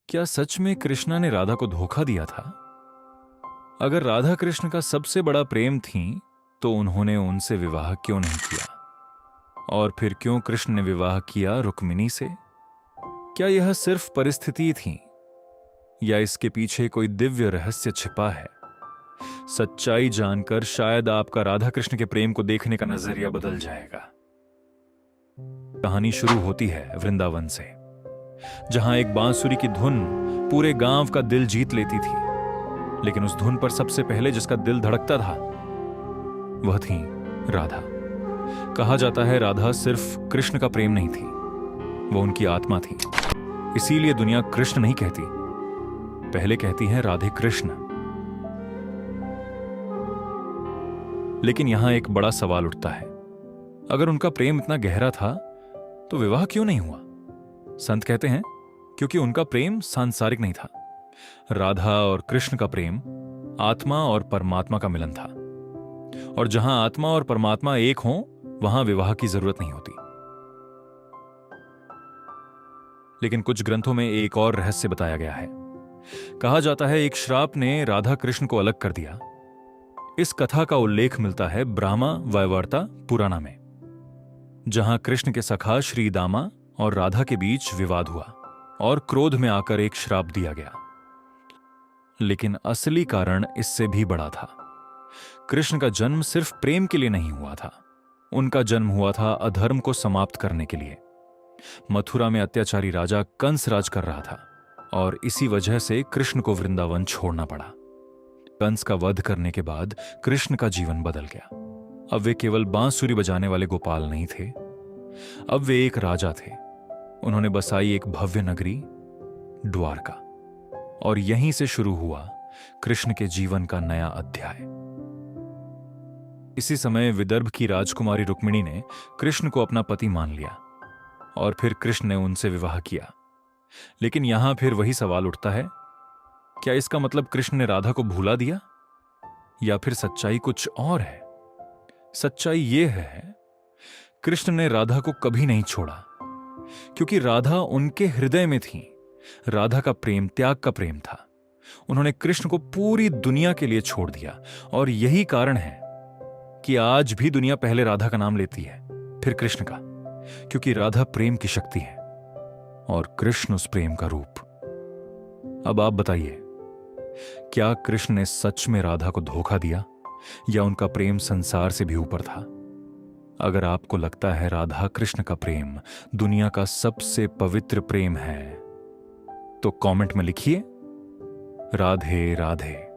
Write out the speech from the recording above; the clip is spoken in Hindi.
क्या सच में कृष्णा ने राधा को धोखा दिया था? अगर राधा कृष्ण का सबसे बड़ा प्रेम थी तो उन्होंने उनसे विवाह क्यों नहीं किया? और फिर क्यों कृष्ण ने विवाह किया रुक्मिणी से? क्या यह सिर्फ परिस्थिति थी या इसके पीछे कोई दिव्य रहस्य छिपा है? सच्चाई जानकर शायद आपका राधा कृष्ण के प्रेम को देखने का नजरिया बदल जाएगा। कहानी शुरू होती है वृंदावन से, जहां एक बांसुरी की धुन पूरे गांव का दिल जीत लेती थी। लेकिन उस धुन पर सबसे पहले जिसका दिल धड़कता था वह थी राधा। कहा जाता है राधा सिर्फ कृष्ण का प्रेम नहीं थी, वह उनकी आत्मा थी। इसीलिए दुनिया कृष्ण नहीं कहती, पहले कहती है राधे कृष्ण। लेकिन यहां एक बड़ा सवाल उठता है, अगर उनका प्रेम इतना गहरा था तो विवाह क्यों नहीं हुआ? संत कहते हैं क्योंकि उनका प्रेम सांसारिक नहीं था। राधा और कृष्ण का प्रेम आत्मा और परमात्मा का मिलन था, और जहां आत्मा और परमात्मा एक हों वहां विवाह की जरूरत नहीं होती। लेकिन कुछ ग्रंथों में एक और रहस्य बताया गया है। कहा जाता है एक श्राप ने राधा कृष्ण को अलग कर दिया। इस कथा का उल्लेख मिलता है ब्राह्मा वैवर्ता पुराना में, जहां कृष्ण के सखा श्री दामा और राधा के बीच विवाद हुआ और क्रोध में आकर एक श्राप दिया गया। लेकिन असली कारण इससे भी बड़ा था। कृष्ण का जन्म सिर्फ प्रेम के लिए नहीं हुआ था, उनका जन्म हुआ था अधर्म को समाप्त करने के लिए। मथुरा में अत्याचारी राजा कंस राज कर रहा था और इसी वजह से कृष्ण को वृंदावन छोड़ना पड़ा। कंस का वध करने के बाद कृष्ण का जीवन बदल गया। अब वे केवल बांसुरी बजाने वाले गोपाल नहीं थे, अब वे एक राजा थे। उन्होंने बसाई एक भव्य नगरी द्वारका, और यहीं से शुरू हुआ कृष्ण के जीवन का नया अध्याय। इसी समय विदर्भ की राजकुमारी रुक्मिणी ने कृष्ण को अपना पति मान लिया और फिर कृष्ण ने उनसे विवाह किया। लेकिन यहां फिर वही सवाल उठता है, क्या इसका मतलब कृष्ण ने राधा को भुला दिया, या फिर सच्चाई कुछ और है? सच्चाई यह है, कृष्ण ने राधा को कभी नहीं छोड़ा, क्योंकि राधा उनके हृदय में थी। राधा का प्रेम त्याग का प्रेम था। उन्होंने कृष्ण को पूरी दुनिया के लिए छोड़ दिया, और यही कारण है कि आज भी दुनिया पहले राधा का नाम लेती है, फिर कृष्ण का, क्योंकि राधा प्रेम की शक्ति है और कृष्ण उस प्रेम का रूप। अब आप बताइए, क्या कृष्ण ने सच में राधा को धोखा दिया, या उनका प्रेम संसार से भी ऊपर था? अगर आपको लगता है राधा कृष्ण का प्रेम दुनिया का सबसे पवित्र प्रेम है, तो कमेंट में लिखिए राधे राधे।